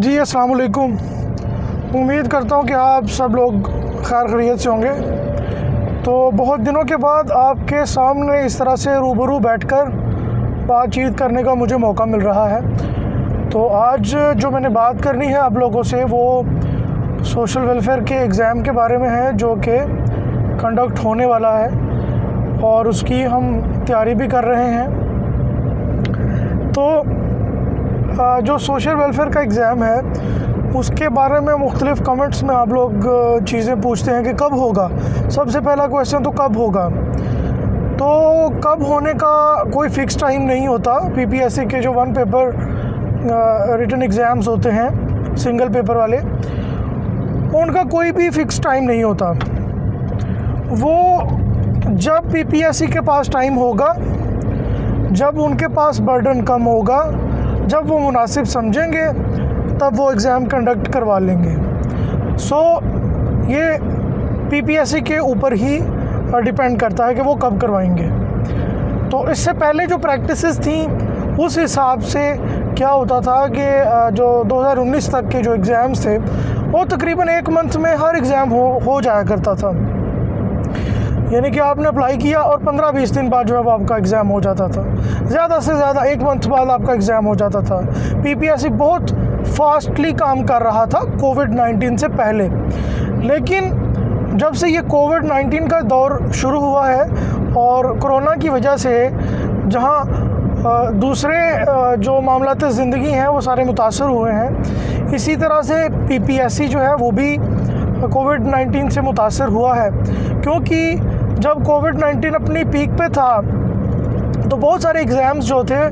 जी अस्सलाम वालेकुम। उम्मीद करता हूँ कि आप सब लोग खैर खैरियत से होंगे। तो बहुत दिनों के बाद आपके सामने इस तरह से रूबरू बैठकर बातचीत करने का मुझे मौका मिल रहा है। तो आज जो मैंने बात करनी है आप लोगों से वो सोशल वेलफेयर के एग्ज़ाम के बारे में है जो कि कंडक्ट होने वाला है और उसकी हम तैयारी भी कर रहे हैं। तो जो सोशल वेलफेयर का एग्ज़ाम है उसके बारे में मुख्तलिफ़ कमेंट्स में आप लोग चीज़ें पूछते हैं कि कब होगा। सबसे पहला क्वेश्चन तो कब होगा। तो कब होने का कोई फ़िक्स टाइम नहीं होता। पीपीएससी के जो वन पेपर रिटन एग्ज़ाम्स होते हैं सिंगल पेपर वाले, उनका कोई भी फ़िक्स टाइम नहीं होता। वो जब पीपीएससी के पास टाइम होगा, जब उनके पास बर्डन कम होगा, जब वो मुनासिब समझेंगे तब वो एग्ज़ाम कंडक्ट करवा लेंगे। ये पीपीएससी के ऊपर ही डिपेंड करता है कि वो कब करवाएंगे। तो इससे पहले जो प्रैक्टिसेस थी उस हिसाब से क्या होता था कि जो 2019 तक के जो एग्ज़ाम्स थे वो तकरीबन एक मंथ में हर एग्ज़ाम हो जाया करता था। यानी कि आपने अप्लाई किया और 15-20 दिन बाद जो है वो आपका एग्ज़ाम हो जाता था। ज़्यादा से ज़्यादा एक मंथ बाद आपका एग्ज़ाम हो जाता था। पीपीएससी बहुत फास्टली काम कर रहा था कोविड-19 से पहले। लेकिन जब से ये कोविड-19 का दौर शुरू हुआ है और कोरोना की वजह से जहाँ दूसरे जो मामलात ज़िंदगी हैं वो सारे मुतासर हुए हैं, इसी तरह से पीपीएससी जो है वो भी कोविड-19 से मुतासर हुआ है। क्योंकि जब कोविड-19 अपनी पीक पे था तो बहुत सारे एग्ज़ाम्स जो थे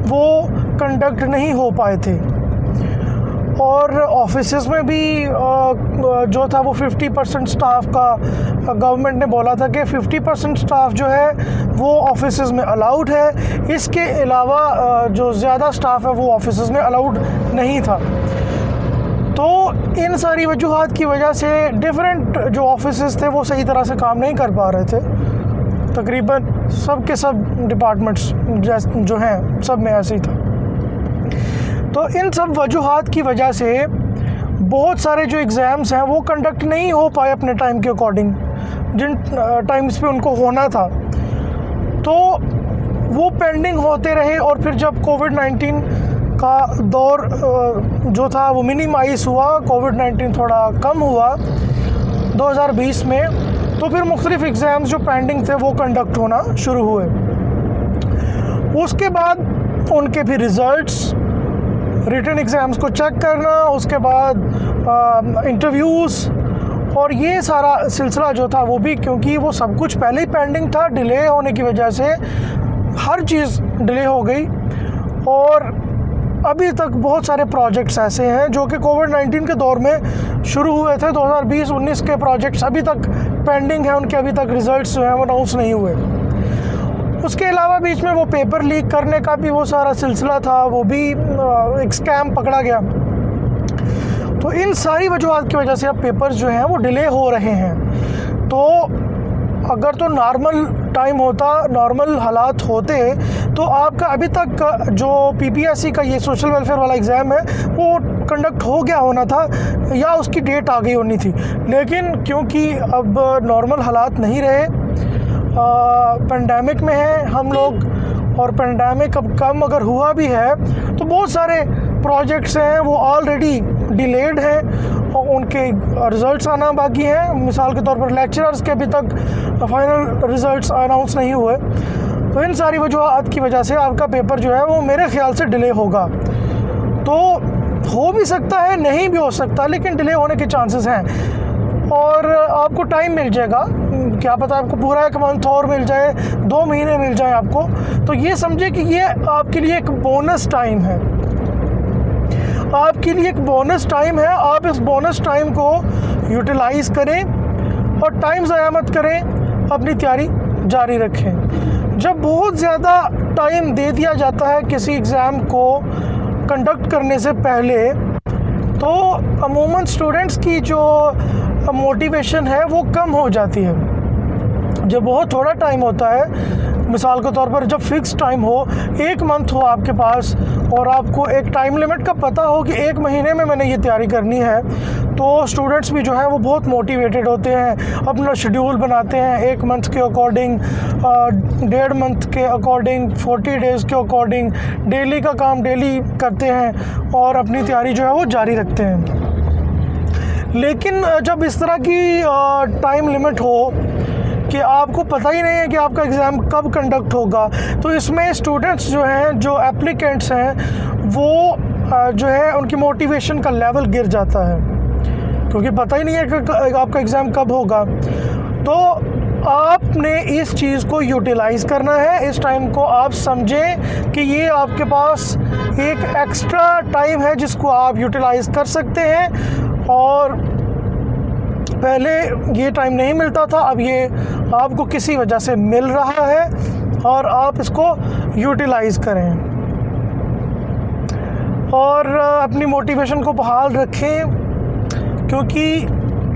वो कंडक्ट नहीं हो पाए थे और ऑफिसेस में भी जो था वो 50% स्टाफ का गवर्नमेंट ने बोला था कि 50% स्टाफ जो है वो ऑफिसेस में अलाउड है। इसके अलावा जो ज़्यादा स्टाफ है वो ऑफिसेस में अलाउड नहीं था। तो इन सारी वजूहात की वजह से डिफरेंट जो ऑफिसेस थे वो सही तरह से काम नहीं कर पा रहे थे। तकरीबन सब के सब डिपार्टमेंट्स जो हैं सब में ऐसे ही था। तो इन सब वजूहात की वजह से बहुत सारे जो एग्ज़ाम्स हैं वो कंडक्ट नहीं हो पाए अपने टाइम के अकॉर्डिंग, जिन टाइम्स पे उनको होना था। तो वो पेंडिंग होते रहे और फिर जब कोविड-19 का दौर जो था वो मिनिमाइज़ हुआ, कोविड-19 थोड़ा कम हुआ 2020 में, तो फिर मुख्तलिफ़ एग्ज़ाम्स जो पेंडिंग थे वो कंडक्ट होना शुरू हुए। उसके बाद उनके फिर रिज़ल्ट्स, रिटन एग्ज़ाम्स को चेक करना, उसके बाद इंटरव्यूज़ और ये सारा सिलसिला जो था वो भी, क्योंकि वो सब कुछ पहले ही पेंडिंग था, डिले होने की वजह से हर चीज़ डिले हो गई। और अभी तक बहुत सारे प्रोजेक्ट्स ऐसे हैं जो कि कोविड-19 के दौर में शुरू हुए थे। 2020-19 के प्रोजेक्ट्स अभी तक पेंडिंग हैं, उनके अभी तक रिज़ल्ट्स जो हैं वो अनाउंस नहीं हुए। उसके अलावा बीच में वो पेपर लीक करने का भी वो सारा सिलसिला था, वो भी एक स्कैम पकड़ा गया। तो इन सारी वजूहात की वजह से अब पेपर्स जो हैं वो डिले हो रहे हैं। तो अगर तो नॉर्मल टाइम होता, नॉर्मल हालात होते, तो आपका अभी तक जो पीपीएससी का ये सोशल वेलफेयर वाला एग्ज़ाम है वो कंडक्ट हो गया होना था या उसकी डेट आ गई होनी थी। लेकिन क्योंकि अब नॉर्मल हालात नहीं रहे, पेंडेमिक में हैं हम लोग और पेंडेमिक अब कम अगर हुआ भी है तो बहुत सारे प्रोजेक्ट्स हैं वो ऑलरेडी डिलेड हैं और उनके रिज़ल्ट्स आना बाकी हैं। मिसाल के तौर पर लेक्चरर्स के अभी तक फाइनल रिज़ल्ट्स अनाउंस नहीं हुए। तो इन सारी वजूहात की वजह से आपका पेपर जो है वो मेरे ख़्याल से डिले होगा। तो हो भी सकता है, नहीं भी हो सकता, लेकिन डिले होने के चांसेस हैं और आपको टाइम मिल जाएगा। क्या पता आपको पूरा एक मंथ और मिल जाए, 2 महीने मिल जाए आपको। तो ये समझे कि ये आपके लिए एक बोनस टाइम है, आपके लिए एक बोनस टाइम है। आप इस बोनस टाइम को यूटिलाइज़ करें और टाइम ज़ाया मत करें, अपनी तैयारी जारी रखें। जब बहुत ज़्यादा टाइम दे दिया जाता है किसी एग्ज़ाम को कंडक्ट करने से पहले तो अमूमन स्टूडेंट्स की जो मोटिवेशन है वो कम हो जाती है। जब बहुत थोड़ा टाइम होता है मिसाल के तौर पर जब फिक्स टाइम हो, 1 मंथ हो आपके पास और आपको एक टाइम लिमिट का पता हो कि 1 महीने में मैंने ये तैयारी करनी है, तो स्टूडेंट्स भी जो है वो बहुत मोटिवेटेड होते हैं, अपना शेड्यूल बनाते हैं 1 मंथ के अकॉर्डिंग, 1.5 मंथ के अकॉर्डिंग, 40 डेज़ के अकॉर्डिंग, डेली का काम डेली करते हैं और अपनी तैयारी जो है वो जारी रखते हैं। लेकिन जब इस तरह की टाइम लिमिट हो कि आपको पता ही नहीं है कि आपका एग्ज़ाम कब कंडक्ट होगा, तो इसमें स्टूडेंट्स जो हैं, जो एप्लीकेंट्स हैं, वो जो है उनकी मोटिवेशन का लेवल गिर जाता है, क्योंकि पता ही नहीं है कि आपका एग्ज़ाम कब होगा। तो आपने इस चीज़ को यूटिलाइज़ करना है, इस टाइम को आप समझें कि ये आपके पास एक एक्स्ट्रा टाइम है जिसको आप यूटिलाइज़ कर सकते हैं, और पहले ये टाइम नहीं मिलता था, अब ये आपको किसी वजह से मिल रहा है और आप इसको यूटिलाइज़ करें और अपनी मोटिवेशन को बहाल रखें, क्योंकि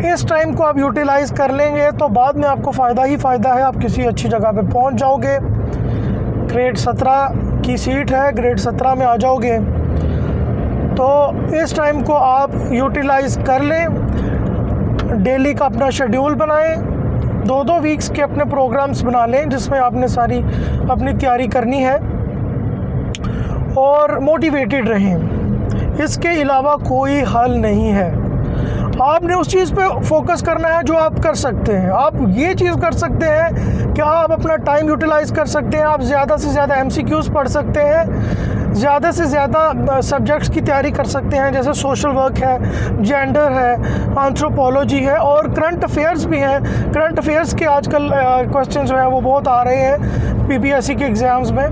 इस टाइम को आप यूटिलाइज़ कर लेंगे तो बाद में आपको फ़ायदा ही फ़ायदा है, आप किसी अच्छी जगह पे पहुंच जाओगे। ग्रेड 17 की सीट है, ग्रेड 17 में आ जाओगे, तो इस टाइम को आप यूटिलाइज़ कर लें। डेली का अपना शेड्यूल बनाएं, 2-2 वीक्स के अपने प्रोग्राम्स बना लें जिसमें आपने सारी अपनी तैयारी करनी है, और मोटिवेटेड रहें। इसके अलावा कोई हल नहीं है। आपने उस चीज़ पे फोकस करना है जो आप कर सकते हैं। आप ये चीज़ कर सकते हैं कि आप अपना टाइम यूटिलाइज़ कर सकते हैं, आप ज़्यादा से ज़्यादा MCQs पढ़ सकते हैं, ज़्यादा से ज़्यादा सब्जेक्ट्स की तैयारी कर सकते हैं, जैसे सोशल वर्क है, जेंडर है, एंथ्रोपोलॉजी है और करंट अफेयर्स भी हैं। करंट अफेयर्स के आजकल क्वेश्चन जो हैं वो बहुत आ रहे हैं PPSC के एग्ज़ाम्स में,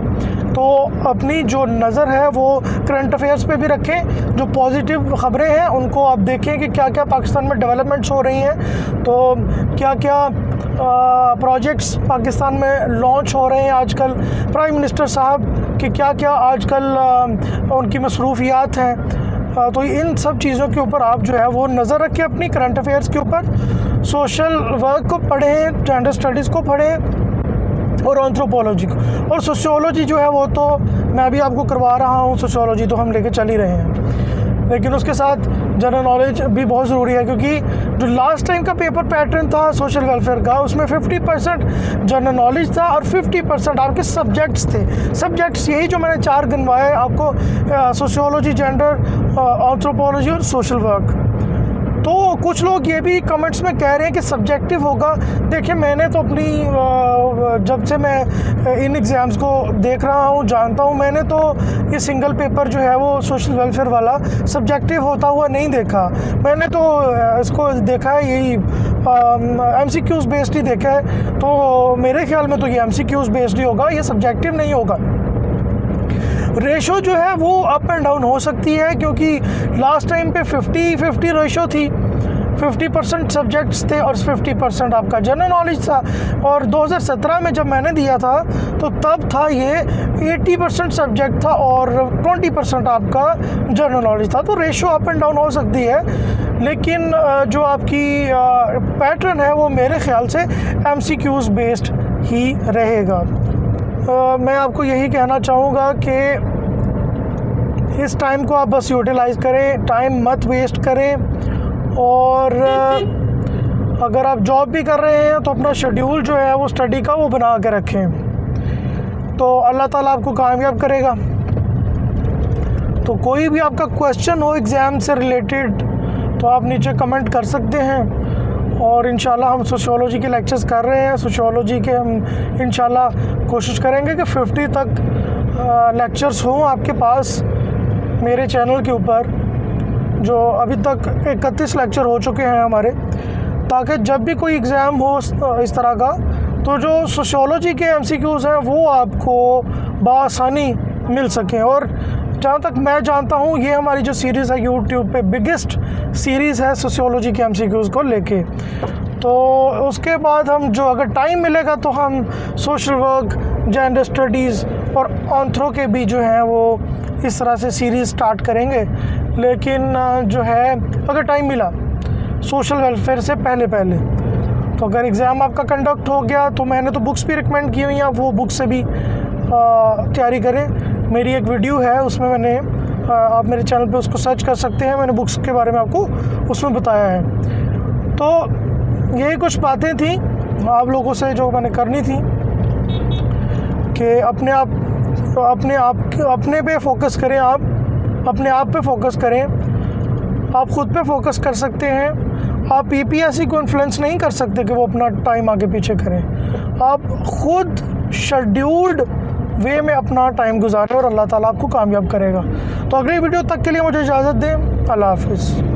तो अपनी जो नज़र है वो करंट अफेयर्स पे भी रखें। जो पॉजिटिव ख़बरें हैं उनको आप देखें कि क्या क्या पाकिस्तान में डेवलपमेंट्स हो रही हैं, तो क्या क्या प्रोजेक्ट्स पाकिस्तान में लॉन्च हो रहे हैं आजकल, प्राइम मिनिस्टर साहब कि क्या क्या आजकल उनकी मसरूफियात हैं। तो इन सब चीज़ों के ऊपर आप जो है वो नज़र रखें अपनी करंट अफेयर्स के ऊपर। सोशल वर्क को पढ़ें, जेंडर स्टडीज़ को पढ़ें और एंथ्रोपोलॉजी को, और सोशियोलॉजी जो है वो तो मैं भी आपको करवा रहा हूँ, सोशियोलॉजी तो हम लेके चल ही रहे हैं, लेकिन उसके साथ जनरल नॉलेज भी बहुत ज़रूरी है, क्योंकि जो लास्ट टाइम का पेपर पैटर्न था सोशल वेलफेयर का, उसमें 50% जनरल नॉलेज था और 50% आपके सब्जेक्ट्स थे। सब्जेक्ट्स यही जो मैंने 4 गिनवाए आपको, सोशियोलॉजी, जेंडर, एंथ्रोपोलॉजी और सोशल वर्क। तो कुछ लोग ये भी कमेंट्स में कह रहे हैं कि सब्जेक्टिव होगा। देखिए, मैंने तो अपनी जब से मैं इन एग्ज़ाम्स को देख रहा हूँ, जानता हूँ, मैंने तो ये सिंगल पेपर जो है वो सोशल वेलफेयर वाला सब्जेक्टिव होता हुआ नहीं देखा। मैंने तो इसको देखा है, यही MCQs बेस्ड ही देखा है, तो मेरे ख्याल में तो ये MCQs बेस्ड ही होगा, ये सब्जेक्टिव नहीं होगा। रेशो जो है वो अप एंड डाउन हो सकती है, क्योंकि लास्ट टाइम पे 50-50 रेशो थी, 50% सब्जेक्ट्स थे और 50% आपका जनरल नॉलेज था। और 2017 में जब मैंने दिया था तो तब था ये 80% सब्जेक्ट था और 20% आपका जनरल नॉलेज था। तो रेशो अप एंड डाउन हो सकती है, लेकिन जो आपकी पैटर्न है वो मेरे ख्याल से MCQs बेस्ड ही रहेगा। मैं आपको यही कहना चाहूँगा कि इस टाइम को आप बस यूटिलाइज़ करें, टाइम मत वेस्ट करें, और अगर आप जॉब भी कर रहे हैं तो अपना शेड्यूल जो है वो स्टडी का वो बना के रखें, तो अल्लाह ताला आपको कामयाब करेगा। तो कोई भी आपका क्वेश्चन हो एग्ज़ाम से रिलेटेड तो आप नीचे कमेंट कर सकते हैं, और इंशाल्लाह हम सोशियोलॉजी के लेक्चर्स कर रहे हैं। सोशियोलॉजी के हम इंशाल्लाह कोशिश करेंगे कि 50 तक लेक्चर्स हों आपके पास मेरे चैनल के ऊपर, जो अभी तक 31 लेक्चर हो चुके हैं हमारे, ताकि जब भी कोई एग्ज़ाम हो इस तरह का, तो जो सोशियोलॉजी के MCQs हैं वो आपको बआसानी मिल सकें। और जहाँ तक मैं जानता हूँ ये हमारी जो सीरीज़ है यूट्यूब पे बिगेस्ट सीरीज़ है सोशियोलॉजी के MCQs को लेके। तो उसके बाद हम जो अगर टाइम मिलेगा तो हम सोशल वर्क, जेंडर स्टडीज़ और एंथ्रो के भी जो हैं वो इस तरह से सीरीज़ स्टार्ट करेंगे। लेकिन जो है अगर टाइम मिला सोशल वेलफेयर से पहले तो अगर एग्ज़ाम आपका कंडक्ट हो गया तो मैंने तो बुक्स भी रिकमेंड की हुई हैं, आप वो बुक से भी तैयारी करें। मेरी एक वीडियो है उसमें मैंने आप मेरे चैनल पे उसको सर्च कर सकते हैं, मैंने बुक्स के बारे में आपको उसमें बताया है। तो यही कुछ बातें थी आप लोगों से जो मैंने करनी थी कि अपने पे फोकस करें, आप अपने आप पे फोकस करें, आप ख़ुद पे फोकस कर सकते हैं। आप पीपीएससी को इन्फ्लुएंस नहीं कर सकते कि वो अपना टाइम आगे पीछे करें, आप ख़ुद शेड्यूल्ड वे में अपना टाइम गुजारें और अल्लाह ताला आपको कामयाब करेगा। तो अगली वीडियो तक के लिए मुझे इजाज़त दें। अल्लाह हाफ़िज़।